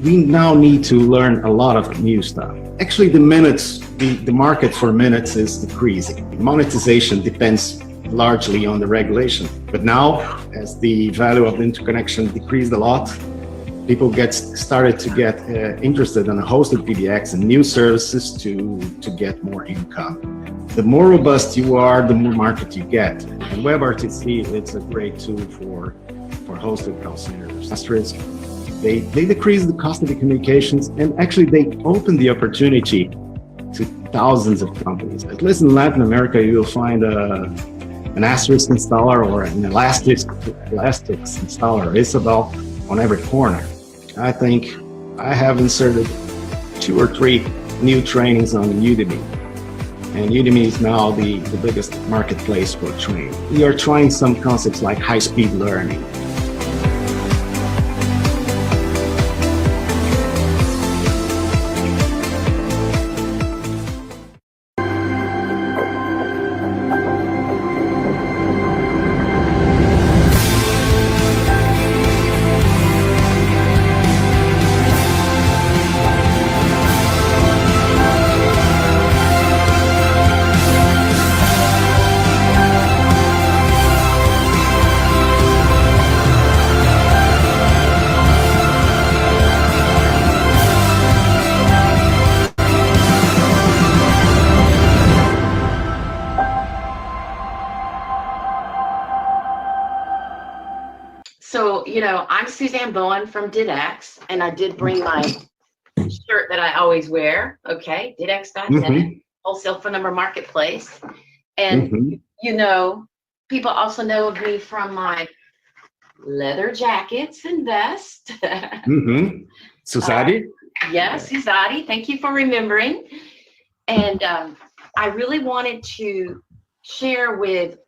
we now need to learn a lot of new stuff. Actually, the market for minutes is decreasing. Monetization depends largely on the regulation. But now, as the value of the interconnection decreased a lot, people started to get interested in a hosted PBX and new services to get more income. The more robust you are, the more market you get. And WebRTC, it's a great tool for hosted call centers. Asterisk, they decrease the cost of the communications, and actually they open the opportunity to thousands of companies. At least in Latin America, you will find an Asterisk installer or an Elastics installer, Isabel, on every corner. I think I have inserted 2 or 3 new trainings on Udemy. And Udemy is now the biggest marketplace for training. We are trying some concepts like high-speed learning. So, I'm Suzanne Bowen from DidX, and I did bring my shirt that I always wear. Okay, didx.net, wholesale phone number marketplace. And, people also know of me from my leather jackets and vest. Susadi? Yes, Susadi. Thank you for remembering. And I really wanted to share with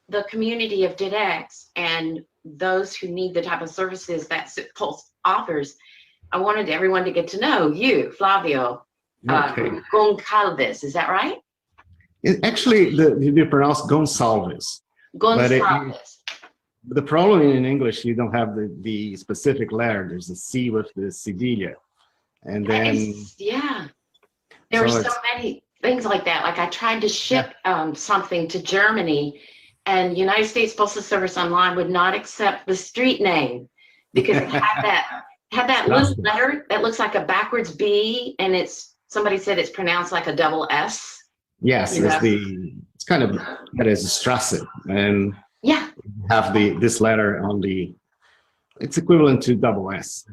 the community of DidX and those who need the type of services that SipPulse offers. I wanted everyone to get to know you, Flavio, Goncalves. Is that right? Actually, you pronounce Goncalves. Goncalves. But the problem in English, you don't have the specific letter. There's a C with the cedilla. And then... Yeah. There are so many things like that. Like I tried to ship something to Germany, and United States Postal Service Online would not accept the street name because it had that little letter that looks like a backwards B, and somebody said it's pronounced like a double S. Yes, it's kind of that is a Strasse, and have this letter on it's equivalent to double S.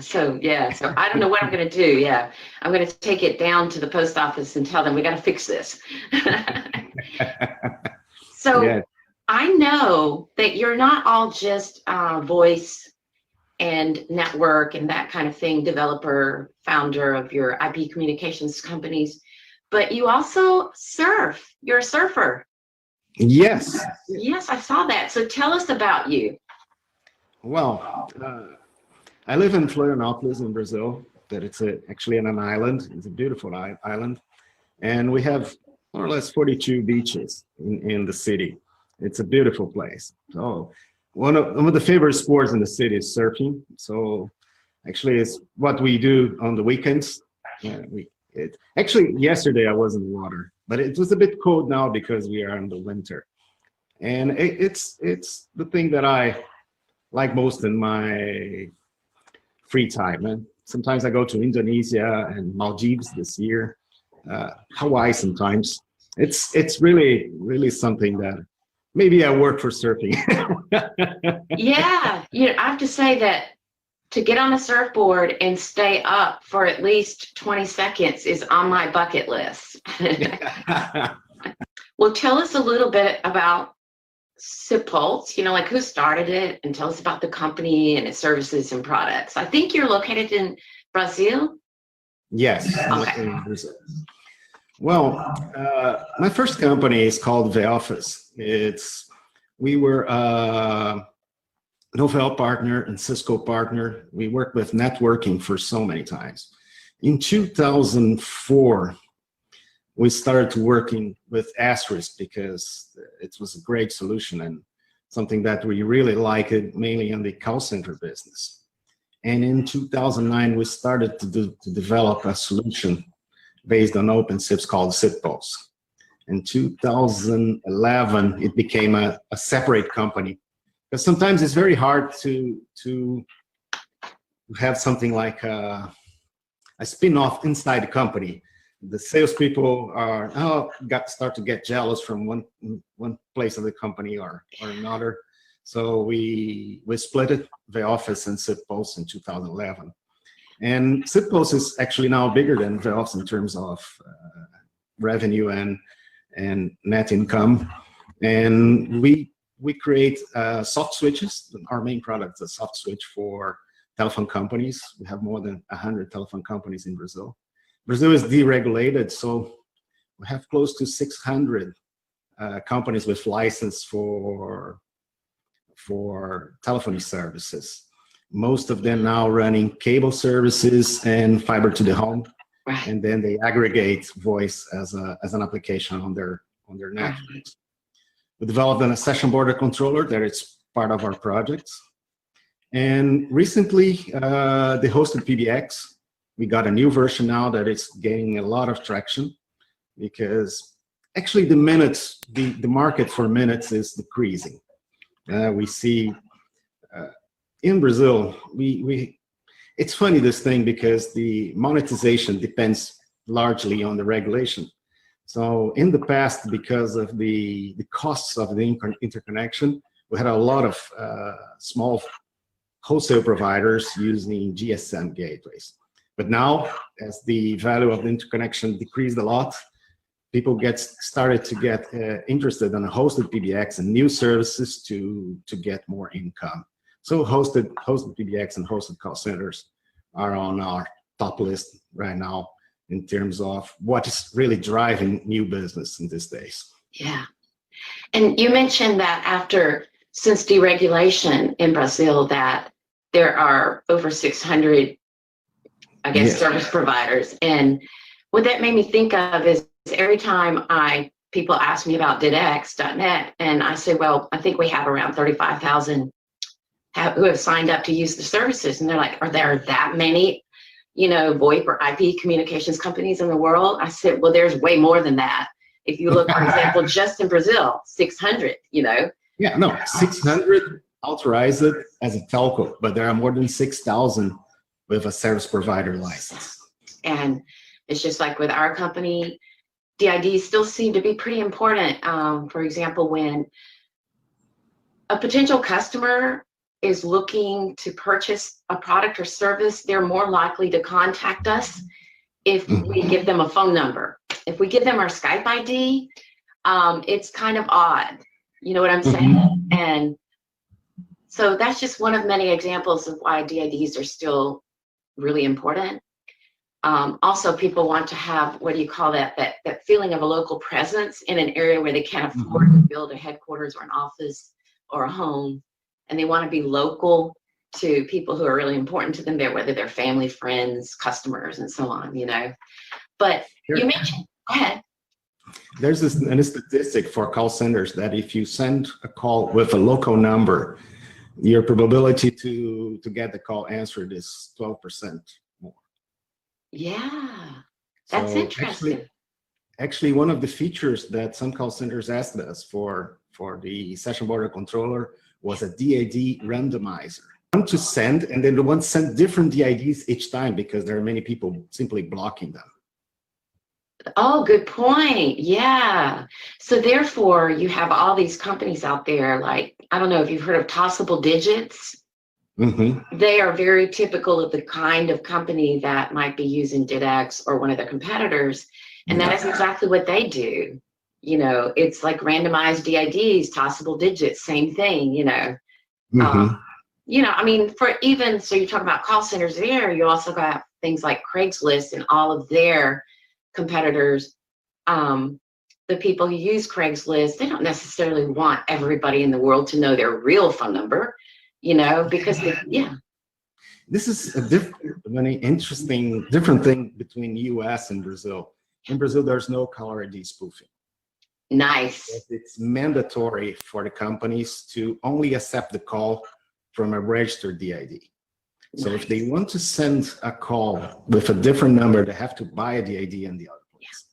So I don't know what I'm going to do. I'm going to take it down to the post office and tell them we got to fix this. So I know that you're not all just voice and network and that kind of thing, developer, founder of your IP communications companies, but you also surf. You're a surfer. Yes. Yes, I saw that. So tell us about you. Well, I live in Florianópolis in Brazil, but it's actually on an island. It's a beautiful island. And we have more or less 42 beaches in the city. It's a beautiful place. So one of the favorite sports in the city is surfing. So actually it's what we do on the weekends. Actually, yesterday I was in the water, but it was a bit cold now because we are in the winter. And it's the thing that I like most in my free time. And sometimes I go to Indonesia and Maldives this year, Hawaii sometimes. It's really, really something that maybe I work for surfing. I have to say that to get on a surfboard and stay up for at least 20 seconds is on my bucket list. Well, tell us a little bit about SipPulse, like who started it, and tell us about the company and its services and products. I think you're located in Brazil? Yes, in Brazil. Well, my first company is called VoIP. We were a Novell partner and Cisco partner. We worked with networking for so many times. In 2004, we started working with Asterisk because it was a great solution and something that we really liked, mainly in the call center business. And in 2009, we started to develop a solution based on OpenSIPs called SipPulse. In 2011, it became a separate company. Because sometimes it's very hard to have something like a spin-off inside the company. The salespeople start to get jealous from one place of the company or another. So we split it, the office and SipPulse, in 2011. And SipPulse is actually now bigger than the office in terms of revenue and net income. And we create soft switches. Our main product is a soft switch for telephone companies. We have more than 100 telephone companies in Brazil. Brazil is deregulated, so we have close to 600 companies with license for telephony services. Most of them now running cable services and fiber to the home, Right. and then they aggregate voice as an application on their networks. We developed a session border controller that is part of our projects. And recently, the hosted PBX, we got a new version now that is gaining a lot of traction, because actually the market for minutes is decreasing. We see in Brazil, it's funny, this thing, because the monetization depends largely on the regulation. So in the past, because of the costs of the interconnection, we had a lot of small wholesale providers using GSM gateways. But now, as the value of the interconnection decreased a lot, people started to get interested in a hosted PBX and new services to get more income. So hosted PBX and hosted call centers are on our top list right now in terms of what is really driving new business in these days. Yeah. And you mentioned that since deregulation in Brazil, that there are over 600, I guess, Yes. service providers. And what that made me think of is every time people ask me about DidX.net, and I say, well, I think we have around 35,000 who have signed up to use the services. And they're like, are there that many, VoIP or IP communications companies in the world? I said, well, there's way more than that. If you look, for example, just in Brazil, 600, Yeah, no, 600 authorized as a telco, but there are more than 6,000 with a service provider license. And it's just like with our company, DIDs still seem to be pretty important. For example, when a potential customer is looking to purchase a product or service, they're more likely to contact us if we give them a phone number. If we give them our Skype ID, it's kind of odd. You know what I'm saying? And so that's just one of many examples of why DIDs are still really important. Also, people want to have, what do you call that feeling of a local presence in an area where they can't afford to build a headquarters or an office or a home. And they want to be local to people who are really important to them, whether they're family, friends, customers, and so on, But you mentioned, go ahead. There's a statistic for call centers that if you send a call with a local number, your probability to get the call answered is 12% more. Yeah, that's So interesting. Actually, one of the features that some call centers asked us for the session border controller was a DID randomizer. One to send, and then the one send different DIDs each time, because there are many people simply blocking them. Oh, good point. Yeah. So therefore, you have all these companies out there, like, I don't know if you've heard of Tossable Digits. They are very typical of the kind of company that might be using DidX or one of their competitors. And that is exactly what they do. It's like randomized DIDs, Tossable Digits, same thing, I mean, so you're talking about call centers there, you also got things like Craigslist and all of their competitors. The people who use Craigslist, they don't necessarily want everybody in the world to know their real phone number, because This is a different thing between US and Brazil. In Brazil, there's no caller ID spoofing. Nice. It's mandatory for the companies to only accept the call from a registered DID. So if they want to send a call with a different number, they have to buy the ID in the other place.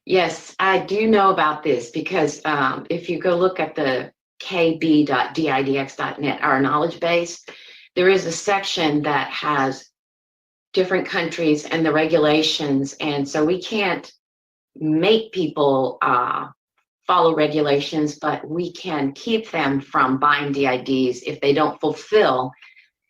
Yes, I do know about this because if you go look at the kb.didx.net, our knowledge base, there is a section that has different countries and the regulations. And so we can't make people follow regulations, but we can keep them from buying DIDs if they don't fulfill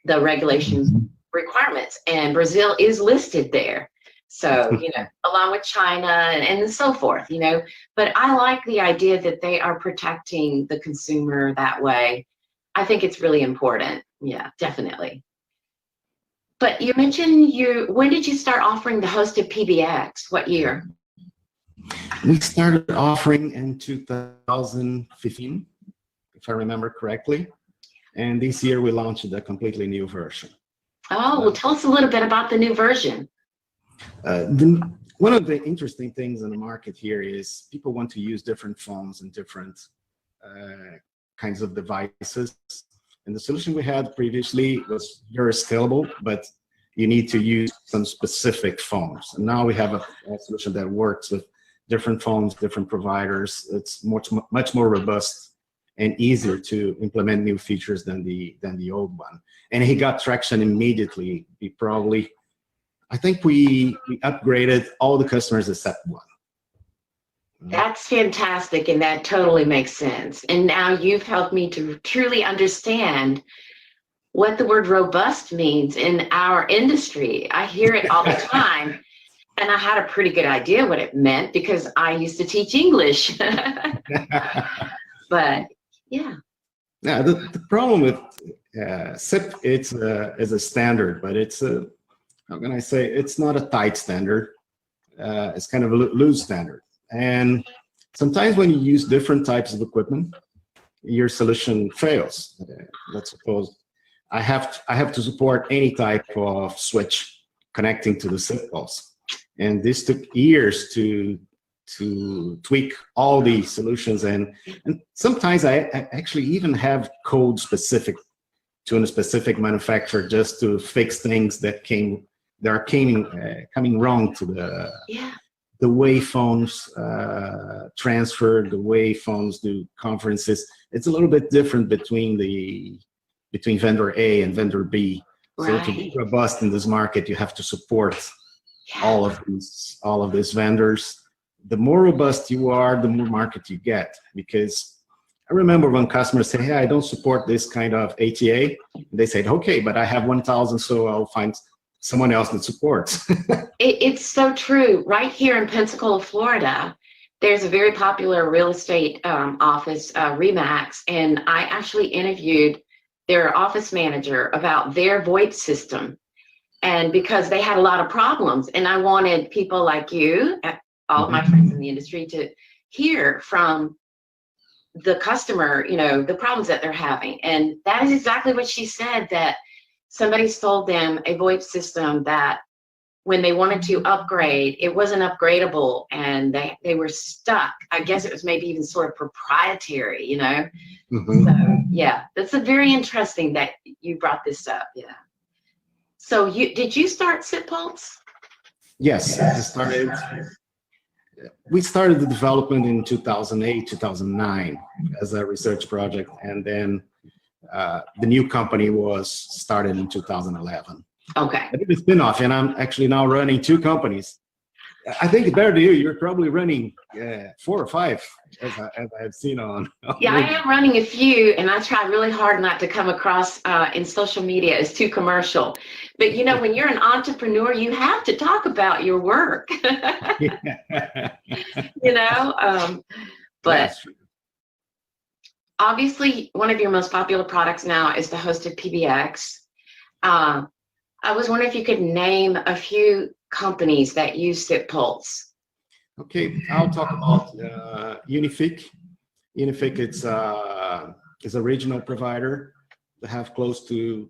the regulation requirements. And Brazil is listed there. So, you know, along with China and so forth, you know, but I like the idea that they are protecting the consumer that way. I think it's really important. Yeah, definitely. But you mentioned when did you start offering the hosted PBX? What year? We started offering in 2015, if I remember correctly. And this year we launched a completely new version. Oh, well, tell us a little bit about the new version. One of the interesting things in the market here is people want to use different phones and different kinds of devices. And the solution we had previously was very scalable, but you need to use some specific phones. And now we have a solution that works with different phones, different providers. It's much more robust and easier to implement new features than the old one. And he got traction immediately. I think we upgraded all the customers except one. That's fantastic, and that totally makes sense. And now you've helped me to truly understand what the word robust means in our industry. I hear it all the time, and I had a pretty good idea what it meant because I used to teach English. But yeah. Yeah, the problem with SIP, it's a standard, but it's a, how can I say, it's not a tight standard. It's kind of a loose standard. And sometimes when you use different types of equipment, your solution fails. Let's suppose I have to support any type of switch connecting to the SipPulse. And this took years to tweak all the solutions. And sometimes I actually even have code specific to a specific manufacturer just to fix things that are coming wrong to the way phones transfer, the way phones do conferences. It's a little bit different between vendor A and vendor B. Right. So to be robust in this market, you have to support all of these vendors. The more robust you are, the more market you get. Because I remember when customers say, "Hey, I don't support this kind of ATA," they said, "Okay, but I have 1,000, so I'll find someone else that supports." It's so true. Right here in Pensacola, Florida, there's a very popular real estate office, Remax, and I actually interviewed their office manager about their VoIP system, and because they had a lot of problems, and I wanted people like you, all of my friends in the industry, to hear from the customer, you know, the problems that they're having. And that is exactly what she said, that somebody sold them a VoIP system that when they wanted to upgrade, it wasn't upgradable, and they were stuck. I guess it was maybe even sort of proprietary, you know? So, yeah, that's a very interesting that you brought this up, yeah. So did you start SipPulse? Yes, we started the development in 2008, 2009 as a research project, and then the new company was started in 2011. Okay. I did a spin-off, and I'm actually now running two companies. I think better to you, you're probably running 4 or 5, as I've seen on. Yeah, I am running a few, and I try really hard not to come across in social media as too commercial. But you know, when you're an entrepreneur, you have to talk about your work. You know, but obviously one of your most popular products now is the hosted PBX. I was wondering if you could name a few companies that use SipPulse. Okay, I'll talk about Unific. Unific, is a regional provider that have close to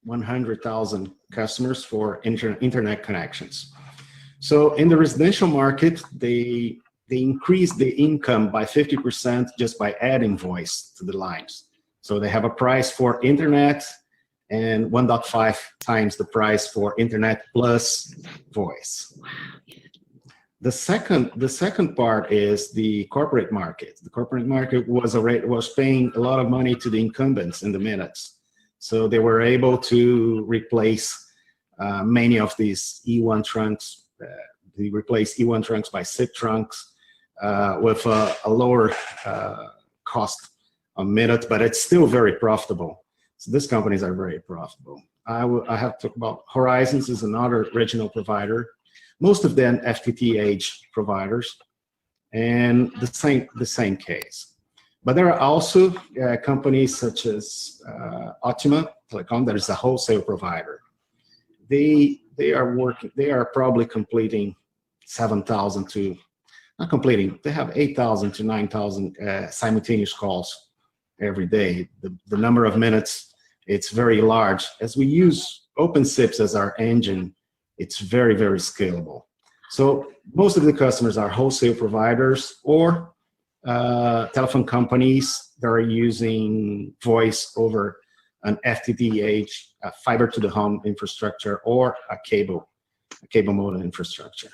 100,000 customers for internet connections. So in the residential market, they increase the income by 50% just by adding voice to the lines. So they have a price for internet, and 1.5 times the price for internet plus voice. The second part is the corporate market. The corporate market was paying a lot of money to the incumbents in the minutes, so they were able to replace many of these E1 trunks. They replaced E1 trunks by SIP trunks with a lower cost a minute, but it's still very profitable. So these companies are very profitable. I have to talk about Horizons is another regional provider. Most of them FTTH providers, and the same case. But there are also companies such as Optima Telecom, that is a wholesale provider. They are probably completing 7,000 to, not completing, they have 8,000 to 9,000 simultaneous calls every day. The number of minutes, it's very large. As we use OpenSIPs as our engine, it's very, very scalable. So most of the customers are wholesale providers or telephone companies that are using voice over an FTTH, fiber to the home infrastructure, or a cable modem infrastructure.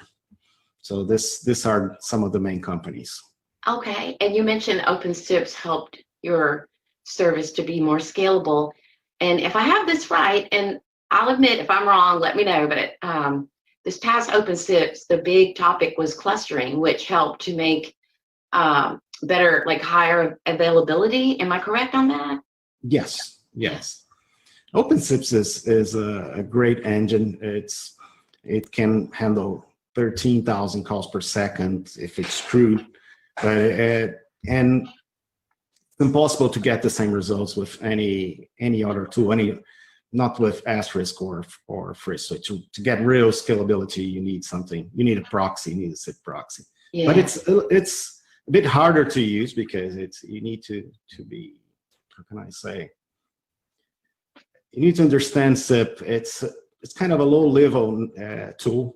So these are some of the main companies. Okay, and you mentioned OpenSIPs helped your service to be more scalable. And if I have this right, and I'll admit if I'm wrong, let me know, but this past OpenSIPs, the big topic was clustering, which helped to make better, like higher availability. Am I correct on that? Yes, yes. OpenSIPs is a great engine. It can handle 13,000 calls per second if it's true, but and it's impossible to get the same results with any other tool, not with Asterisk or FreeSwitch. To get real scalability, you need a proxy, you need a SIP proxy. Yeah. But it's a bit harder to use because you need to be, how can I say? You need to understand SIP. It's kind of a low-level tool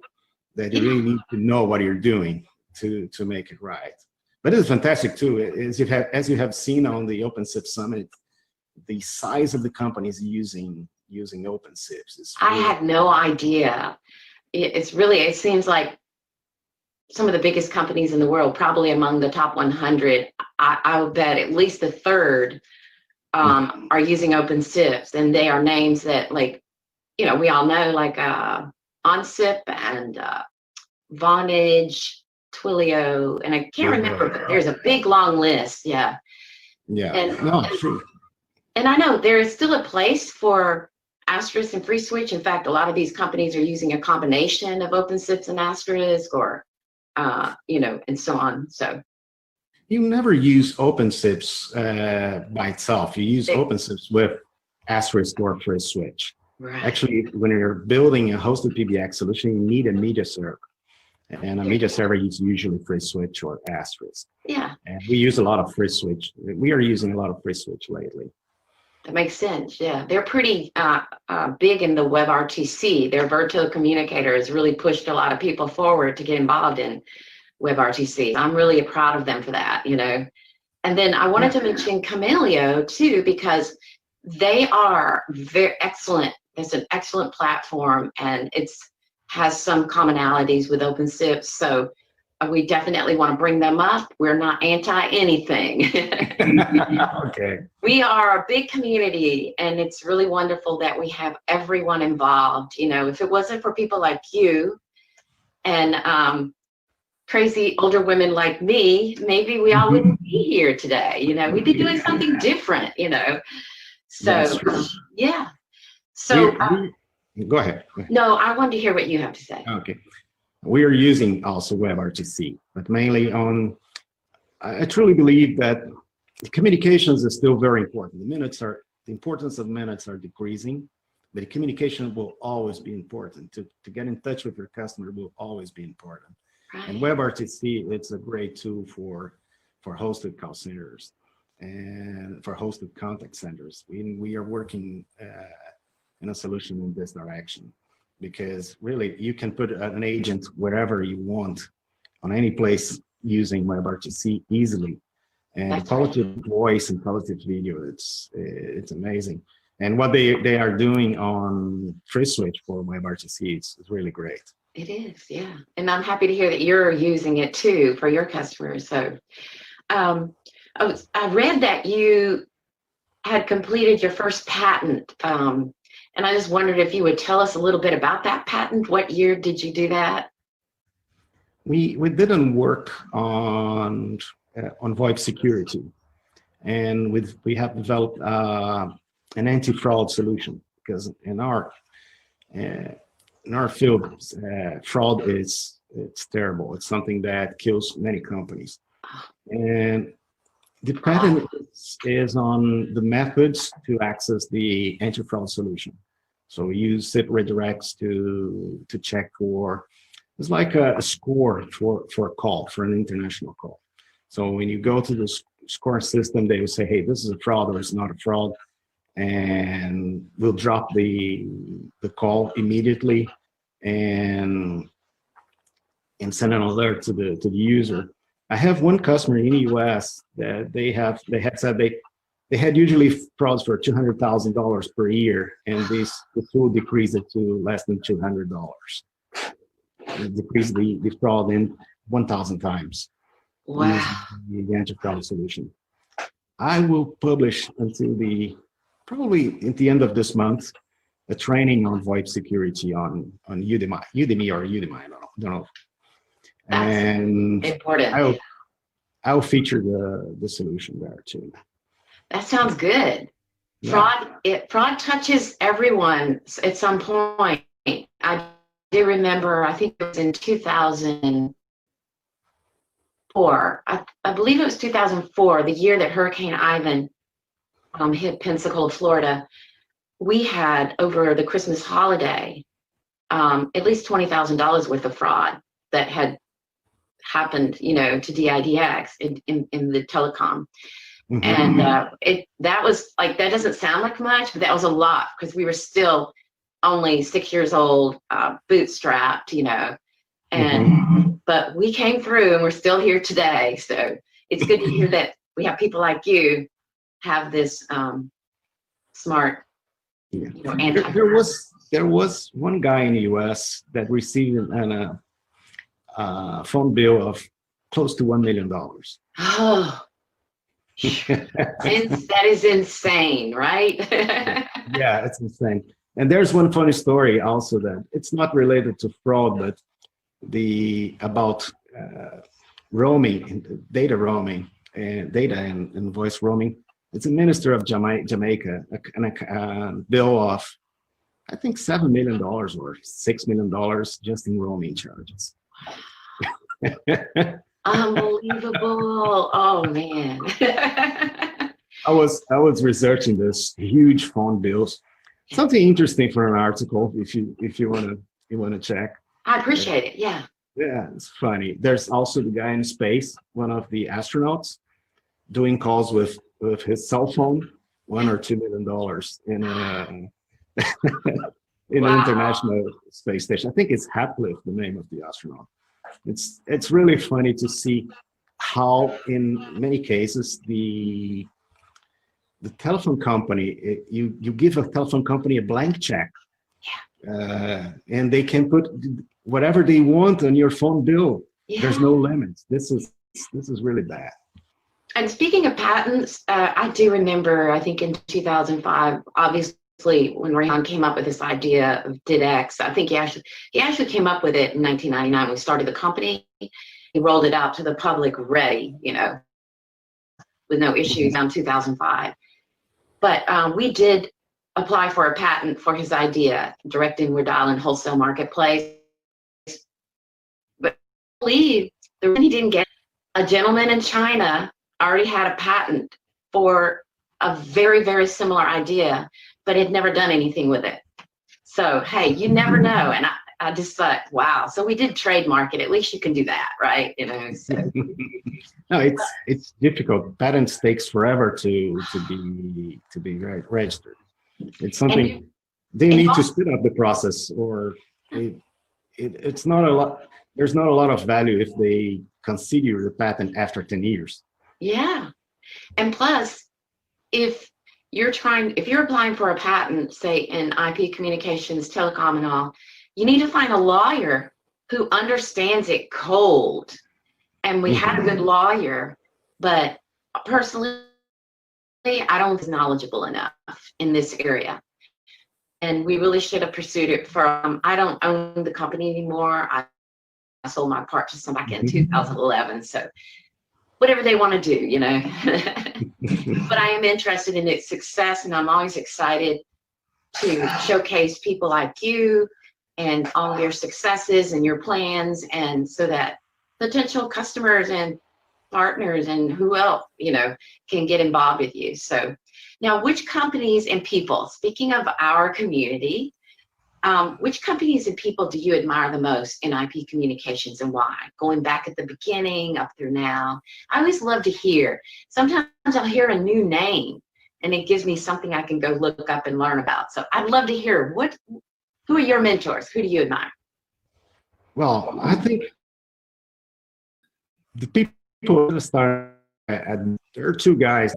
that you really need to know what you're doing to make it right. But it's fantastic too. As you have seen on the OpenSIP Summit, the size of the companies using OpenSIPs is really, I had no idea. It seems like some of the biggest companies in the world, probably among the top 100, I would bet at least a third are using OpenSIPs, and they are names that, like, we all know, like OnSIP and Vonage, Twilio, and I can't remember, but there's a big long list. Yeah. True. And I know there is still a place for Asterisk and FreeSwitch. In fact, a lot of these companies are using a combination of OpenSIPs and Asterisk, or and so on. So you never use OpenSIPs by itself. You use OpenSIPs with Asterisk or FreeSwitch. Right. Actually, when you're building a hosted PBX solution, you need a media server. And a media server is usually FreeSwitch or Asterisk. Yeah. And we use a lot of FreeSwitch. We are using a lot of FreeSwitch lately. That makes sense. Yeah, they're pretty big in the WebRTC. Their virtual communicator has really pushed a lot of people forward to get involved in WebRTC. I'm really proud of them for that. And then I wanted to mention Camelio too, because they are very excellent. It's an excellent platform, and has some commonalities with OpenSIP. So we definitely want to bring them up. We're not anti anything. Okay. We are a big community, and it's really wonderful that we have everyone involved. If it wasn't for people like you and crazy older women like me, maybe we all wouldn't be here today. We'd be doing something different, So, yeah. So, go ahead. No, I wanted to hear what you have to say. Okay. We are using also WebRTC, but mainly I truly believe that communications is still very important. The importance of minutes are decreasing, but communication will always be important. To get in touch with your customer will always be important. Right. And WebRTC, it's a great tool for hosted call centers and for hosted contact centers. We are working in a solution in this direction, because really you can put an agent wherever you want on any place using WebRTC easily, and quality of voice and quality of video, it's amazing. And what they are doing on free switch for WebRTC is really great. It is, yeah. And I'm happy to hear that you're using it too for your customers. So I read that you had completed your first patent. And I just wondered if you would tell us a little bit about that patent. What year did you do that? We didn't work on VoIP security, and we have developed an anti-fraud solution, because in our field, fraud it's terrible. It's something that kills many companies, and the patent is on the methods to access the anti-fraud solution. So we use SIP redirects to check for, it's like a score for a call, for an international call. So when you go to the score system, they will say, hey, this is a fraud or it's not a fraud, and we'll drop the call immediately and send an alert to the user. I have one customer in the US that they had said they had usually frauds for $200,000 per year, and the tool decreased it to less than $200. It decreased the fraud in 1,000 times. Wow. The anti-fraud solution. I will publish until probably at the end of this month, a training on VoIP security on Udemy or Udemy, I don't know. That's and important. I'll feature the solution there too. That sounds good. Yeah. Fraud touches everyone at some point. I do remember, I think it was in 2004. I believe it was 2004, the year that Hurricane Ivan hit Pensacola, Florida. We had, over the Christmas holiday, at least $20,000 worth of fraud that had happened, to DIDX in the telecom. Mm-hmm. And that was like, that doesn't sound like much, but that was a lot, because we were still only 6 years old, bootstrapped, and mm-hmm. But we came through and we're still here today. So it's good to hear that we have people like you have this smart, there was one guy in the US that received a phone bill of close to $1 million. Oh, that is insane, right? Yeah, it's insane. And there's one funny story also that it's not related to fraud, but about roaming, data roaming, and data and voice roaming. It's a minister of Jamaica, a bill of, I think, $7 million or $6 million just in roaming charges. Unbelievable! Oh man! I was researching this huge phone bills. Something interesting for an article, if you wanna check. I appreciate it. Yeah. Yeah, it's funny. There's also the guy in space, one of the astronauts, doing calls with his cell phone, $1 or $2 million in an international space station. I think it's Haplif, the name of the astronaut. It's really funny to see how, in many cases, the telephone company, you give a telephone company a blank check, and they can put whatever they want on your phone bill. Yeah. There's no limits. This is really bad. And speaking of patents, I do remember, I think in 2005, obviously when Rayon came up with this idea of DidX, I think he actually came up with it in 1999. We started the company. He rolled it out to the public ready, with no issues around 2005. But we did apply for a patent for his idea, direct inward dial and wholesale marketplace. But I believe the reason he didn't get, a gentleman in China already had a patent for a very, very similar idea, but had never done anything with it. So, hey, you never know. And I just thought, wow. So we did trademark it. At least you can do that, right? So. No, it's difficult. Patents takes forever to be registered. It's something they need to speed up the process, or it's not a lot. There's not a lot of value if they consider the patent after 10 years. Yeah. And plus, if if you're applying for a patent, say in IP communications, telecom and all, you need to find a lawyer who understands it cold. And we have a good lawyer, but personally, I don't think he's knowledgeable enough in this area. And we really should have pursued it from, I don't own the company anymore. I sold my part to somebody in 2011. So whatever they want to do, you know. But I am interested in its success, and I'm always excited to showcase people like you and all of your successes and your plans, and so that potential customers and partners and who else, you know, can get involved with you. So now, which companies and people, speaking of our community, which companies and people do you admire the most in IP communications, and why? Going back at the beginning up through now. I always love to hear. Sometimes I'll hear a new name and it gives me something I can go look up and learn about. So I'd love to hear who are your mentors? Who do you admire? Well, I think the people who started, there are two guys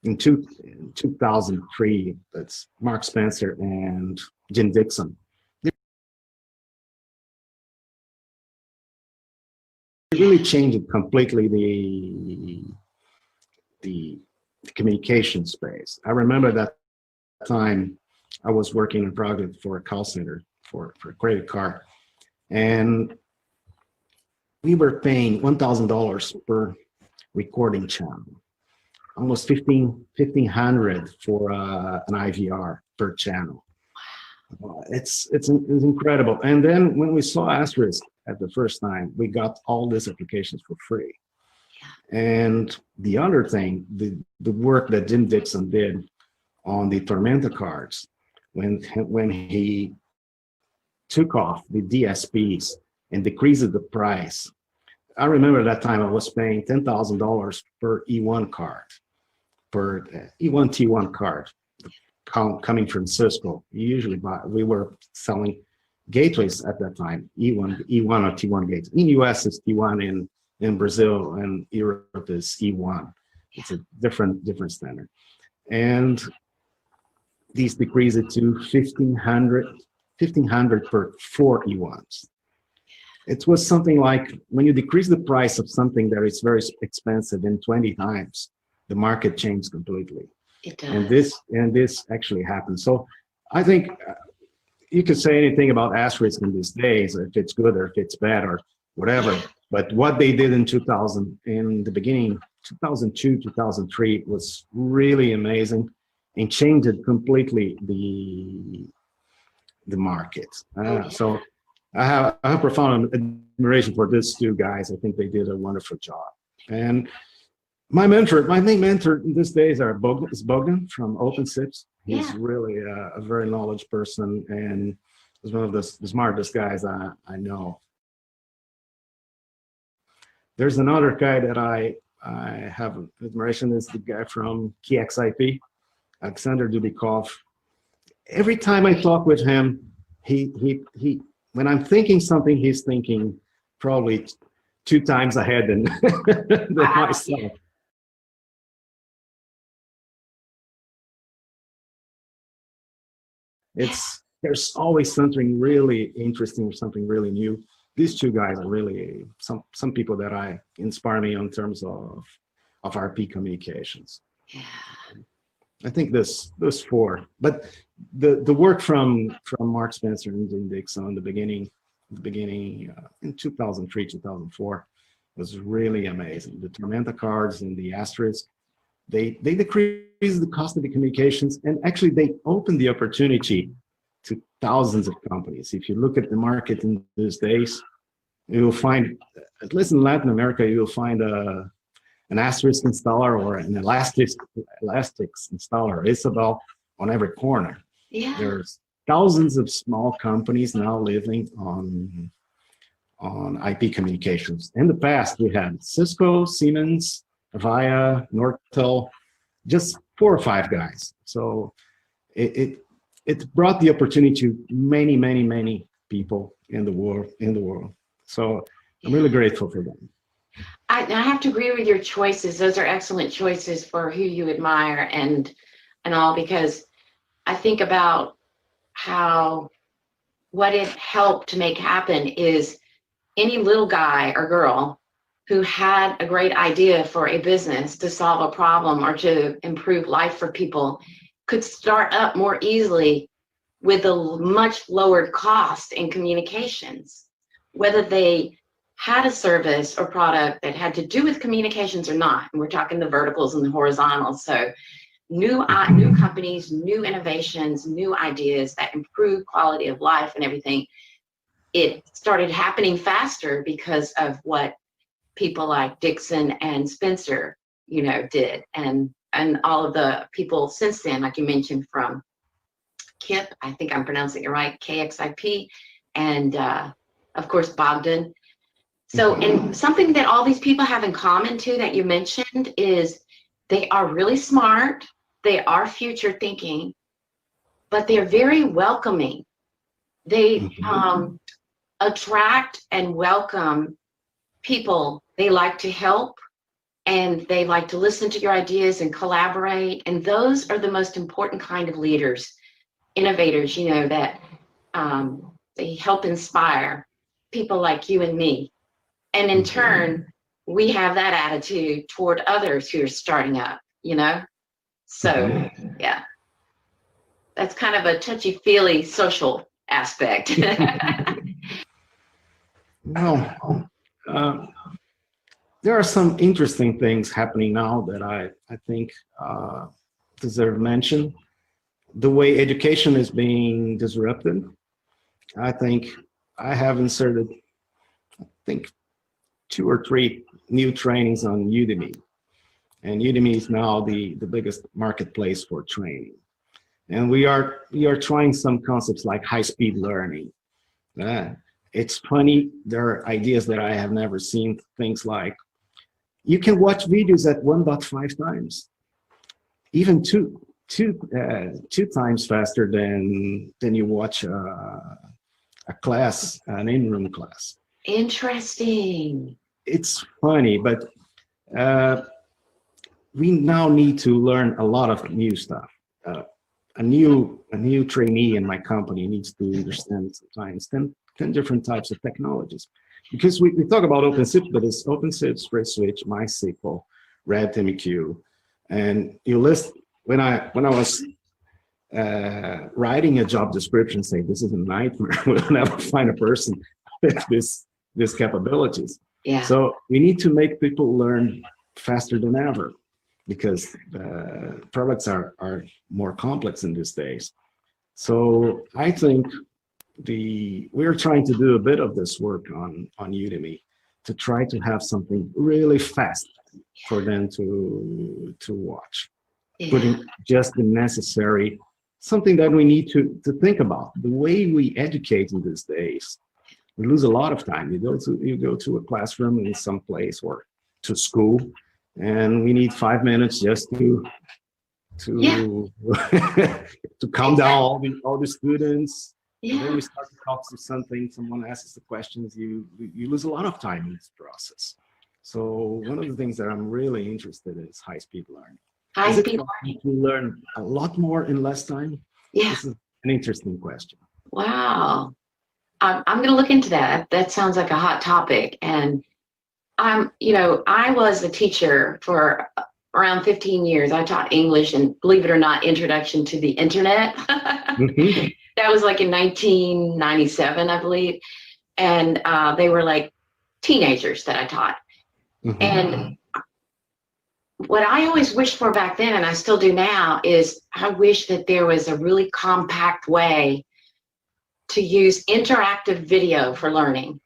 in 2003. That's Mark Spencer and Jim Dixon. They really changed completely the communication space. I remember that time I was working in project for a call center for a credit card, and we were paying $1,000 per recording channel, almost $1,500 for an IVR per channel. It's incredible. And then when we saw Asterisk at the first time, we got all these applications for free. And the other thing, the work that Jim Dixon did on the Tormenta cards, when he took off the DSPs and decreased the price. I remember that time I was paying $10,000 per E1 card, per E1 T1 card coming from Cisco. We were selling gateways at that time, E1 or T1 gates. In US it's T1, in Brazil and Europe is E1. It's a different standard. And these decreased it to $1,500 per 4 E1s. It was something like when you decrease the price of something that is very expensive in 20 times, the market changed completely. It does. And this actually happened. So I think you could say anything about Asterisk in these days, if it's good or if it's bad or whatever. But what they did in the beginning, 2002, 2003, was really amazing and changed completely the market. So I have profound admiration for these two guys. I think they did a wonderful job. And my main mentor these days is Bogdan from OpenSips. He's really a very knowledgeable person and is one of the smartest guys I know. There's another guy that I have admiration, is the guy from KXIP, Alexander Dubikov. Every time I talk with him, he when I'm thinking something, he's thinking probably 2 times ahead than myself. There's always something really interesting or something really new. These two guys are really some people that inspire me in terms of RP communications. Yeah. I think those 4, but the work from Mark Spencer and Jim Dixon in the beginning in 2003, 2004 was really amazing. The Tormenta cards and the Asterisk, they decreased the cost of the communications, and actually they opened the opportunity to thousands of companies. If you look at the market in these days, you will find, at least in Latin America, you will find an Asterisk installer or an Elastics installer, Isabel, on every corner. Yeah. There's thousands of small companies now living on IP communications. In the past, we had Cisco, Siemens, Avaya, Nortel, just 4 or 5 guys. So it brought the opportunity to many people in the world. So I'm really grateful for them. I have to agree with your choices. Those are excellent choices for who you admire. And and all, because I think about how what it helped to make happen is any little guy or girl who had a great idea for a business to solve a problem or to improve life for people could start up more easily with a much lowered cost in communications, whether they had a service or product that had to do with communications or not. And we're talking the verticals and the horizontals. So new companies, new innovations, new ideas that improve quality of life and everything. It started happening faster because of what people like Dixon and Spencer, did, and all of the people since then, like you mentioned, from KIP, I think I'm pronouncing it right, KXIP, and of course Bogdan. So, and something that all these people have in common too that you mentioned is they are really smart, they are future thinking, but they're very welcoming. They attract and welcome people. They like to help, and they like to listen to your ideas and collaborate. And those are the most important kind of leaders, innovators, that they help inspire people like you and me. And in turn, we have that attitude toward others who are starting up, So, yeah, that's kind of a touchy-feely social aspect. Well, there are some interesting things happening now that I think deserve mention. The way education is being disrupted, I think I have inserted, 2 or 3 new trainings on Udemy. And Udemy is now the biggest marketplace for training. And we are trying some concepts like high-speed learning. It's funny, there are ideas that I have never seen, things like you can watch videos at 1.5 times, even two times faster than you watch a class, an in-room class. Interesting. It's funny, but we now need to learn a lot of new stuff. A new trainee in my company needs to understand sometimes 10 different types of technologies. Because we talk about OpenSIP, but it's OpenSIP, SpreadSwitch, MySQL, RabbitMQ, and you list, when I was writing a job description saying this is a nightmare, we'll never find a person with these capabilities. Yeah. So we need to make people learn faster than ever, because products are more complex in these days. So I think we're trying to do a bit of this work on Udemy to try to have something really fast for them to watch. Yeah. Putting just the necessary, something that we need to think about. The way we educate in these days, we lose a lot of time. You go to a classroom in some place or to school, and we need 5 minutes just to to calm down all the students. Yeah. And then we start to talk to something, someone asks the questions, you lose a lot of time in this process. So one of the things that I'm really interested in is high-speed learning. High-speed learning. To learn a lot more in less time? Yeah. This is an interesting question. Wow. I'm going to look into that. That sounds like a hot topic. And I was a teacher for around 15 years. I taught English and, believe it or not, introduction to the internet. That was like in 1997, I believe. And they were like teenagers that I taught. And what I always wished for back then, and I still do now, is I wish that there was a really compact way to use interactive video for learning,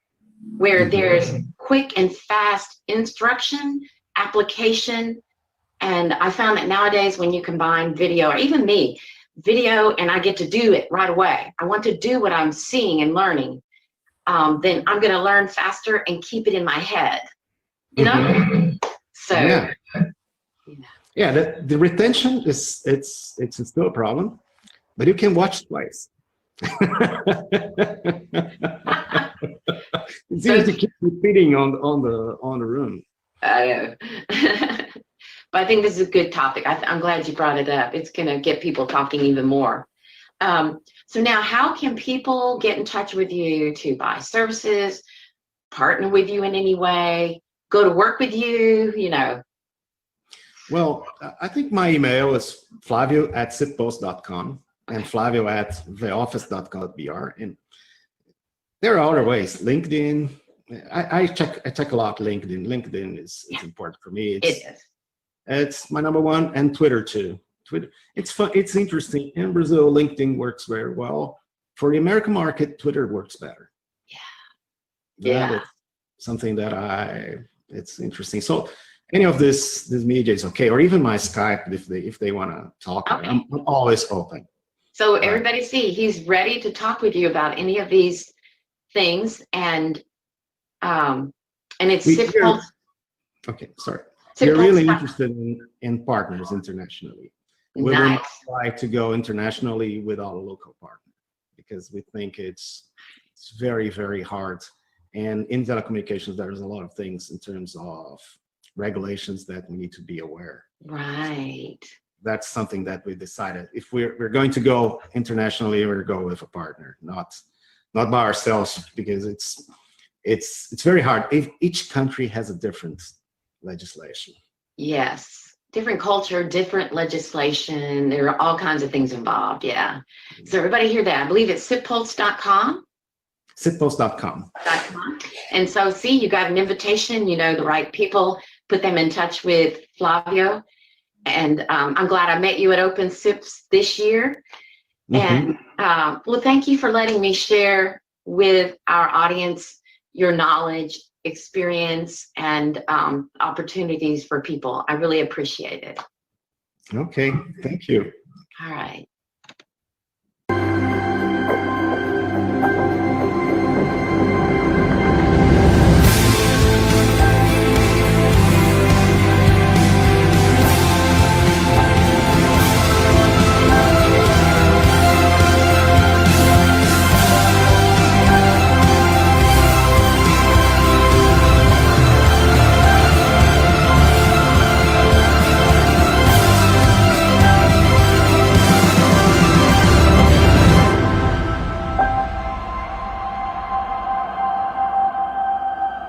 where there's quick and fast instruction, application. And I found that nowadays when you combine video, or even me, video, and I get to do it right away. I want to do what I'm seeing and learning. Then I'm going to learn faster and keep it in my head. So yeah, the retention is it's still a problem, but you can watch twice. It's easy to keep repeating on the room. I know. But I think this is a good topic. I'm glad you brought it up. It's going to get people talking even more. So now, how can people get in touch with you to buy services, partner with you in any way, go to work with you, you know? Well, I think my email is flavio@sippulse.com and flavio@theoffice.com.br. And there are other ways. LinkedIn. I check a lot LinkedIn. LinkedIn is important for me. It's my number one, and Twitter too. Twitter. It's fun. It's interesting. In Brazil, LinkedIn works very well. For the American market, Twitter works better. That is something that it's interesting. So any of this media is okay, or even my Skype if they want to talk. Okay. I'm always open. So everybody see, he's ready to talk with you about any of these things, and it's SipPulse. Okay, sorry. SipPulse. We're really interested in partners internationally. We will not try to go internationally without a local partner, because we think it's very, very hard. And in telecommunications, there's a lot of things in terms of regulations that we need to be aware. Right. That's something that we decided. If we're going to go internationally, we're going to go with a partner, not by ourselves, because it's very hard. Each country has a different legislation. Yes. Different culture, different legislation. There are all kinds of things involved. Yeah. So everybody hear that? I believe it's SipPulse.com. SipPulse.com. And so, see, you got an invitation, you know, the right people, put them in touch with Flavio. And I'm glad I met you at Open SIPs this year. And well, thank you for letting me share with our audience your knowledge, experience, and opportunities for people. I really appreciate it. Okay, thank you. All right.